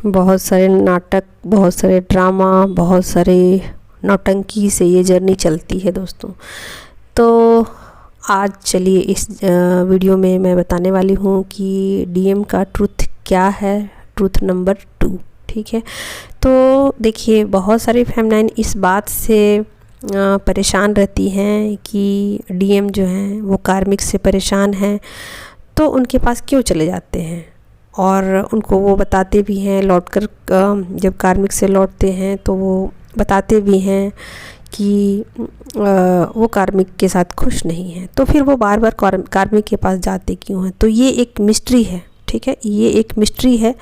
बहुत सारे नाटक, बहुत सारे ड्रामा, बहुत सारे नौटंकी से ये जर्नी चलती है दोस्तों। तो आज चलिए इस वीडियो में मैं बताने वाली हूँ कि डीएम का ट्रुथ क्या है, ट्रुथ नंबर 2। ठीक है, तो देखिए बहुत सारी फेमिनाइन इस बात से परेशान रहती हैं कि डीएम जो हैं वो कार्मिक से परेशान हैं, तो उनके पास क्यों चले जाते हैं। और उनको वो बताते भी हैं, लौटकर जब कार्मिक से लौटते हैं तो वो बताते भी हैं कि वो कार्मिक के साथ खुश नहीं हैं, तो फिर वो बार बार कार्मिक के पास जाते क्यों हैं। तो ये एक मिस्ट्री है। ठीक है, ये एक मिस्ट्री है।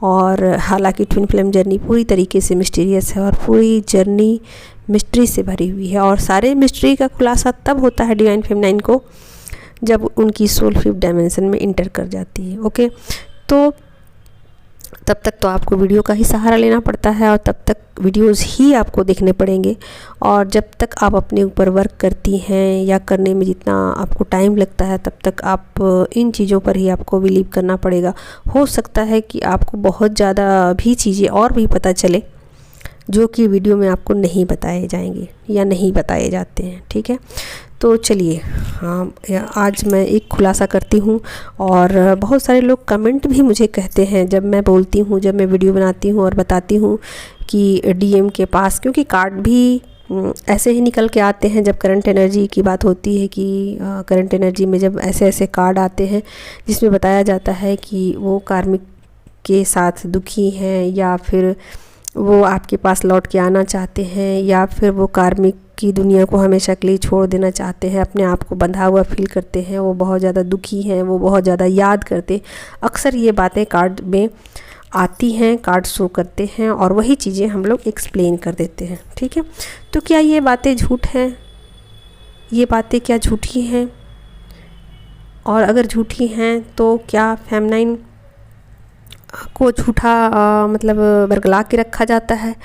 और हालांकि ट्विन फ्लेम जर्नी पूरी तरीके से मिस्टीरियस है और पूरी जर्नी मिस्ट्री से भरी हुई है। और सारे मिस्ट्री का खुलासा तब होता है डिवाइन फेमिनाइन को जब उनकी सोल 5th डायमेंशन में इंटर कर जाती है। ओके, तो तब तक तो आपको वीडियो का ही सहारा लेना पड़ता है और तब तक वीडियोस ही आपको देखने पड़ेंगे। और जब तक आप अपने ऊपर वर्क करती हैं या करने में जितना आपको टाइम लगता है, तब तक आप इन चीज़ों पर ही आपको बिलीव करना पड़ेगा। हो सकता है कि आपको बहुत ज़्यादा भी चीज़ें और भी पता चले जो कि वीडियो में आपको नहीं बताए जाएंगे या नहीं बताए जाते हैं। ठीक है, तो चलिए आज मैं एक खुलासा करती हूँ। और बहुत सारे लोग कमेंट भी मुझे कहते हैं जब मैं बोलती हूँ, जब मैं वीडियो बनाती हूँ और बताती हूँ कि डीएम के पास, क्योंकि कार्ड भी ऐसे ही निकल के आते हैं जब करंट एनर्जी की बात होती है कि करंट एनर्जी में जब ऐसे ऐसे कार्ड आते हैं जिसमें बताया जाता है कि वो कार्मिक के साथ दुखी हैं, या फिर वो आपके पास लौट के आना चाहते हैं, या फिर वो कार्मिक की दुनिया को हमेशा के लिए छोड़ देना चाहते हैं, अपने आप को बंधा हुआ फील करते हैं, वो बहुत ज़्यादा दुखी हैं, वो बहुत ज़्यादा याद करते। अक्सर ये बातें कार्ड में आती हैं, कार्ड शो करते हैं और वही चीज़ें हम लोग एक्सप्लेन कर देते हैं। ठीक है, तो क्या ये बातें झूठ हैं? ये बातें क्या झूठी हैं? और अगर झूठी हैं तो क्या फेमिनाइन को झूठा मतलब बरगला के रखा जाता है?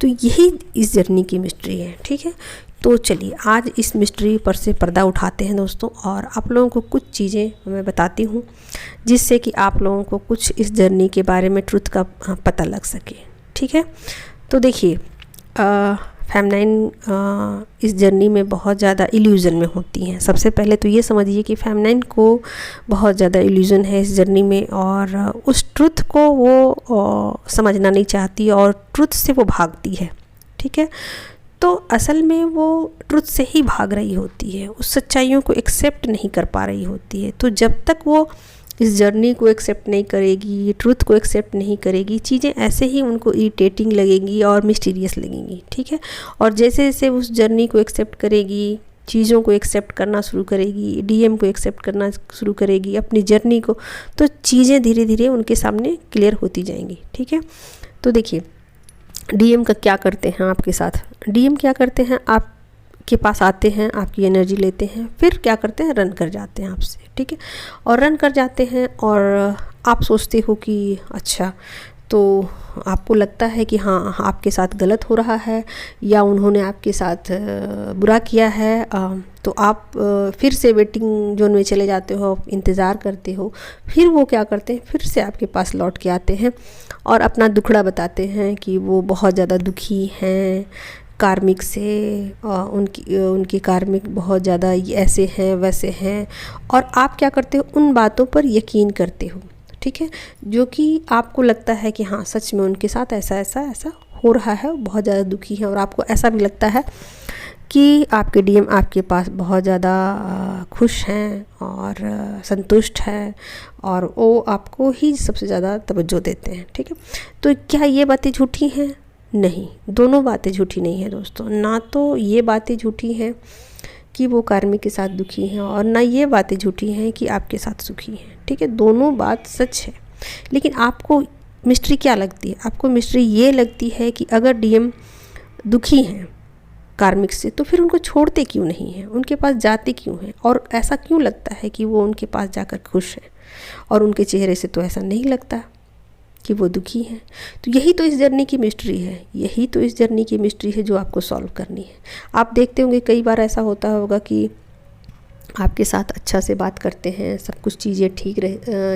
तो यही इस जर्नी की मिस्ट्री है। ठीक है, तो चलिए आज इस मिस्ट्री पर से पर्दा उठाते हैं दोस्तों, और आप लोगों को कुछ चीज़ें मैं बताती हूँ जिससे कि आप लोगों को कुछ इस जर्नी के बारे में ट्रुथ का पता लग सके। ठीक है, तो देखिए फेमिनाइन इस जर्नी में बहुत ज़्यादा इल्यूज़न में होती हैं। सबसे पहले तो ये समझिए कि फेमिनाइन को बहुत ज़्यादा इल्यूज़न है इस जर्नी में, और उस ट्रुथ को वो समझना नहीं चाहती और ट्रुथ से वो भागती है। ठीक है, तो असल में वो ट्रुथ से ही भाग रही होती है, उस सच्चाइयों को एक्सेप्ट नहीं कर पा रही होती है। तो जब तक वो इस जर्नी को एक्सेप्ट नहीं करेगी, ट्रुथ को एक्सेप्ट नहीं करेगी, चीज़ें ऐसे ही उनको इरिटेटिंग लगेंगी और मिस्टीरियस लगेंगी। ठीक है, और जैसे जैसे उस जर्नी को एक्सेप्ट करेगी, चीज़ों को एक्सेप्ट करना शुरू करेगी, डीएम को एक्सेप्ट करना शुरू करेगी, अपनी जर्नी को, तो चीज़ें धीरे धीरे उनके सामने क्लियर होती जाएंगी। ठीक है, तो देखिए डीएम का क्या करते हैं आपके साथ। डीएम क्या करते हैं, आप के पास आते हैं, आपकी एनर्जी लेते हैं, फिर क्या करते हैं, रन कर जाते हैं आपसे। ठीक है, और रन कर जाते हैं और आप सोचते हो कि अच्छा, तो आपको लगता है कि हाँ आपके साथ गलत हो रहा है या उन्होंने आपके साथ बुरा किया है, तो आप फिर से वेटिंग जोन में चले जाते हो, इंतज़ार करते हो। फिर वो क्या करते हैं, फिर से आपके पास लौट के आते हैं और अपना दुखड़ा बताते हैं कि वो बहुत ज़्यादा दुखी हैं कार्मिक से, उनकी कार्मिक बहुत ज़्यादा ऐसे हैं वैसे हैं, और आप क्या करते हो, उन बातों पर यकीन करते हो। ठीक है, जो कि आपको लगता है कि हाँ सच में उनके साथ ऐसा ऐसा ऐसा हो रहा है, बहुत ज़्यादा दुखी है, और आपको ऐसा भी लगता है कि आपके डीएम आपके पास बहुत ज़्यादा खुश हैं और संतुष्ट हैं और वो आपको ही सबसे ज़्यादा तवज्जो देते हैं। ठीक है, तो क्या ये बातें झूठी हैं? नहीं, दोनों बातें झूठी नहीं है दोस्तों। ना तो ये बातें झूठी हैं कि वो कार्मिक के साथ दुखी हैं, और ना ये बातें झूठी हैं कि आपके साथ सुखी हैं। ठीक है, दोनों बात सच है। लेकिन आपको मिस्ट्री क्या लगती है? आपको मिस्ट्री ये लगती है कि अगर डीएम दुखी हैं कार्मिक से, तो फिर उनको छोड़ते क्यों नहीं हैं, उनके पास जाते क्यों हैं, और ऐसा क्यों लगता है कि वो उनके पास जाकर खुश हैं, और उनके चेहरे से तो ऐसा नहीं लगता कि वो दुखी हैं। तो यही तो इस जर्नी की मिस्ट्री है, यही तो इस जर्नी की मिस्ट्री है जो आपको सॉल्व करनी है। आप देखते होंगे कई बार ऐसा होता होगा कि आपके साथ अच्छा से बात करते हैं, सब कुछ चीज़ें ठीक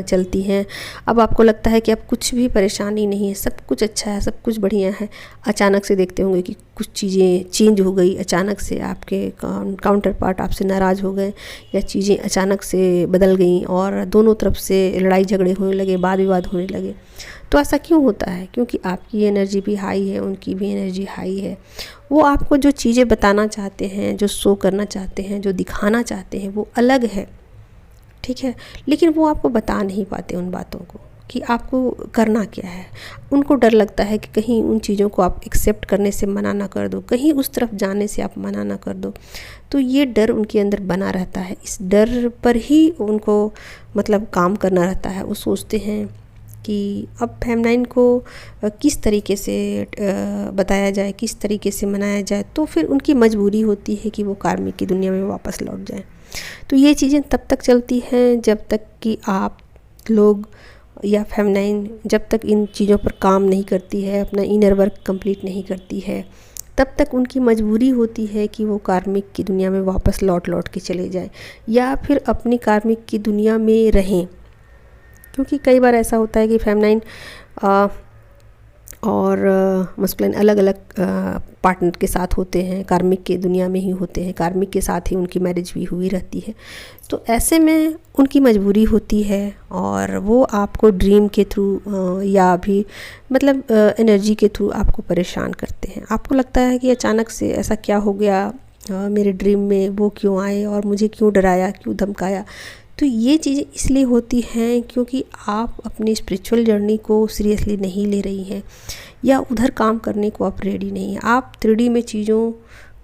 चलती हैं। अब आपको लगता है कि अब कुछ भी परेशानी नहीं है, सब कुछ अच्छा है, सब कुछ बढ़िया है। अचानक से देखते होंगे कि कुछ चीज़ें चेंज हो गई, अचानक से आपके काउंटर पार्ट आपसे नाराज़ हो गए, या चीज़ें अचानक से बदल गई और दोनों तरफ से लड़ाई झगड़े होने लगे, वाद विवाद होने लगे। तो ऐसा क्यों होता है? क्योंकि आपकी एनर्जी भी हाई है, उनकी भी एनर्जी हाई है। वो आपको जो चीज़ें बताना चाहते हैं, जो शो करना चाहते हैं, जो दिखाना चाहते हैं, वो अलग है, ठीक है। लेकिन वो आपको बता नहीं पाते उन बातों को कि आपको करना क्या है। उनको डर लगता है कि कहीं उन चीज़ों को आप एक्सेप्ट करने से मना ना कर दो, कहीं उस तरफ जाने से आप मना ना कर दो। तो ये डर उनके अंदर बना रहता है, इस डर पर ही उनको मतलब काम करना रहता है। वो सोचते हैं कि अब फेमिनाइन को किस तरीके से बताया जाए, किस तरीके से मनाया जाए। तो फिर उनकी मजबूरी होती है कि वो कार्मिक की दुनिया में वापस लौट जाएं। तो ये चीज़ें तब तक चलती हैं जब तक कि आप लोग या फेमिनाइन जब तक इन चीज़ों पर काम नहीं करती है, अपना इनर वर्क कंप्लीट नहीं करती है, तब तक उनकी मजबूरी होती है कि वो कार्मिक की दुनिया में वापस लौट के चले जाएं, या फिर अपनी कार्मिक की दुनिया में रहें। क्योंकि कई बार ऐसा होता है कि फेमिनाइन और मस्कुलिन अलग अलग पार्टनर के साथ होते हैं, कार्मिक की दुनिया में ही होते हैं, कार्मिक के साथ ही उनकी मैरिज भी हुई रहती है। तो ऐसे में उनकी मजबूरी होती है और वो आपको ड्रीम के थ्रू या भी मतलब एनर्जी के थ्रू आपको परेशान करते हैं। आपको लगता है कि अचानक से ऐसा क्या हो गया, मेरे ड्रीम में वो क्यों आए और मुझे क्यों डराया, क्यों धमकाया। तो ये चीज़ें इसलिए होती हैं क्योंकि आप अपनी स्पिरिचुअल जर्नी को सीरियसली नहीं ले रही हैं, या उधर काम करने को आप रेडी नहीं हैं। आप 3D में चीज़ों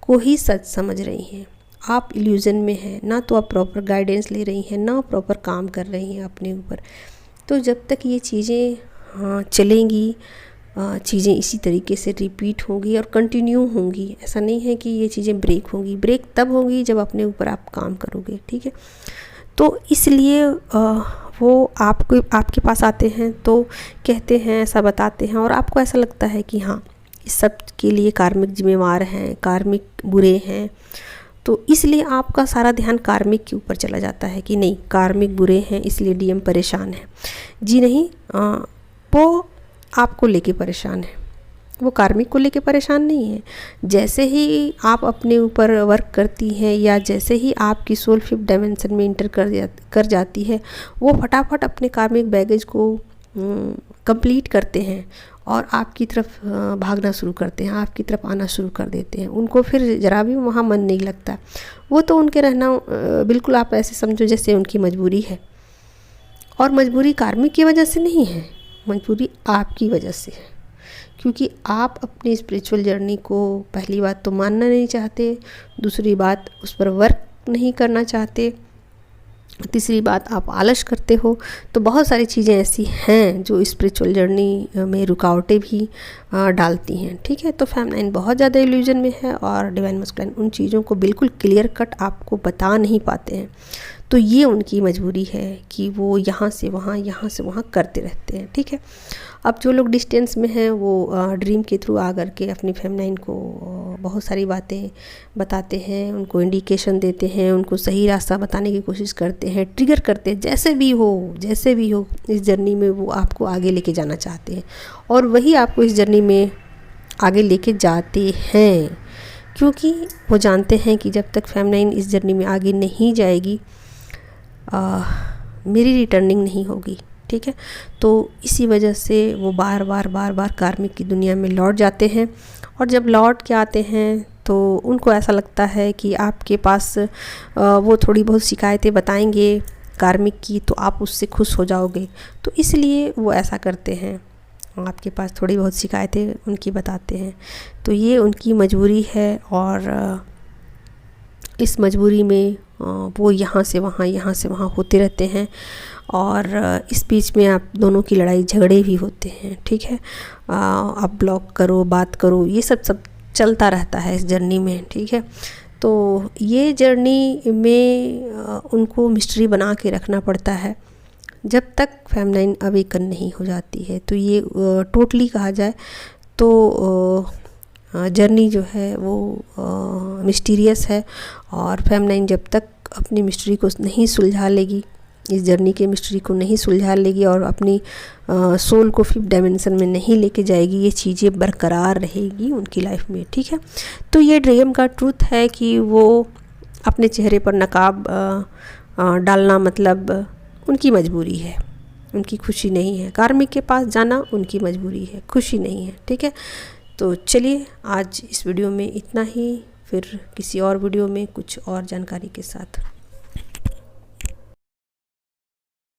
को ही सच समझ रही हैं, आप इल्यूज़न में हैं, ना तो आप प्रॉपर गाइडेंस ले रही हैं, ना प्रॉपर काम कर रही हैं अपने ऊपर। तो जब तक ये चीज़ें चलेंगी, चीज़ें इसी तरीके से रिपीट होंगी और कंटिन्यू होंगी। ऐसा नहीं है कि ये चीज़ें ब्रेक होंगी। ब्रेक तब होगी जब अपने ऊपर आप काम करोगे, ठीक है। तो इसलिए वो आपके पास आते हैं तो कहते हैं, ऐसा बताते हैं, और आपको ऐसा लगता है कि हाँ, इस सब के लिए कार्मिक जिम्मेवार हैं, कार्मिक बुरे हैं। तो इसलिए आपका सारा ध्यान कार्मिक के ऊपर चला जाता है कि नहीं, कार्मिक बुरे हैं इसलिए डीएम परेशान है। जी नहीं, वो आपको लेके परेशान है, वो कार्मिक को लेके परेशान नहीं है। जैसे ही आप अपने ऊपर वर्क करती हैं, या जैसे ही आपकी सोल 5th डायमेंशन में इंटर कर जाती है, वो फटाफट अपने कार्मिक बैगेज को कंप्लीट करते हैं और आपकी तरफ भागना शुरू करते हैं, आपकी तरफ आना शुरू कर देते हैं। उनको फिर ज़रा भी वहाँ मन नहीं लगता। वो तो उनके रहना बिल्कुल आप ऐसे समझो जैसे उनकी मजबूरी है, और मजबूरी कार्मिक की वजह से नहीं है, मजबूरी आपकी वजह से है। क्योंकि आप अपनी स्पिरिचुअल जर्नी को पहली बात तो मानना नहीं चाहते, दूसरी बात उस पर वर्क नहीं करना चाहते, तीसरी बात आप आलस करते हो। तो बहुत सारी चीज़ें ऐसी हैं जो स्पिरिचुअल जर्नी में रुकावटें भी डालती हैं, ठीक है। तो फेमिनाइन बहुत ज़्यादा इल्यूजन में है और डिवाइन मस्कुलिन उन चीज़ों को बिल्कुल क्लियर कट आपको बता नहीं पाते हैं। तो ये उनकी मजबूरी है कि वो यहाँ से वहाँ करते रहते हैं, ठीक है। अब जो लोग डिस्टेंस में हैं वो ड्रीम के थ्रू आ करके अपनी फेमिनाइन को बहुत सारी बातें बताते हैं, उनको इंडिकेशन देते हैं, उनको सही रास्ता बताने की कोशिश करते हैं, ट्रिगर करते हैं। जैसे भी हो इस जर्नी में वो आपको आगे लेके जाना चाहते हैं, और वही आपको इस जर्नी में आगे लेके जाते हैं, क्योंकि वो जानते हैं कि जब तक फेमिनाइन इस जर्नी में आगे नहीं जाएगी मेरी रिटर्निंग नहीं होगी, ठीक है। तो इसी वजह से वो बार बार कार्मिक की दुनिया में लौट जाते हैं, और जब लौट के आते हैं तो उनको ऐसा लगता है कि आपके पास वो थोड़ी बहुत शिकायतें बताएंगे कार्मिक की, तो आप उससे खुश हो जाओगे। तो इसलिए वो ऐसा करते हैं, आपके पास थोड़ी बहुत शिकायतें उनकी बताते हैं। तो ये उनकी मजबूरी है, और इस मजबूरी में वो यहाँ से वहाँ होते रहते हैं, और इस बीच में आप दोनों की लड़ाई झगड़े भी होते हैं, ठीक है। आप ब्लॉक करो, बात करो, ये सब चलता रहता है इस जर्नी में, ठीक है। तो ये जर्नी में उनको मिस्ट्री बना के रखना पड़ता है जब तक फेमिनाइन अवेकन नहीं हो जाती है। तो ये टोटली कहा जाए तो जर्नी जो है वो मिस्टीरियस है, और फेमिनाइन जब तक अपनी मिस्ट्री को नहीं सुलझा लेगी, इस जर्नी के मिस्ट्री को नहीं सुलझा लेगी और अपनी सोल को 5th डायमेंशन में नहीं लेके जाएगी, ये चीज़ें बरकरार रहेगी उनकी लाइफ में। ठीक है, तो ये ड्रीम का ट्रूथ है कि वो अपने चेहरे पर नकाब डालना मतलब उनकी मजबूरी है, उनकी खुशी नहीं है। कार्मिक के पास जाना उनकी मजबूरी है, खुशी नहीं है। ठीक है, तो चलिए आज इस वीडियो में इतना ही, फिर किसी और वीडियो में कुछ और जानकारी के साथ।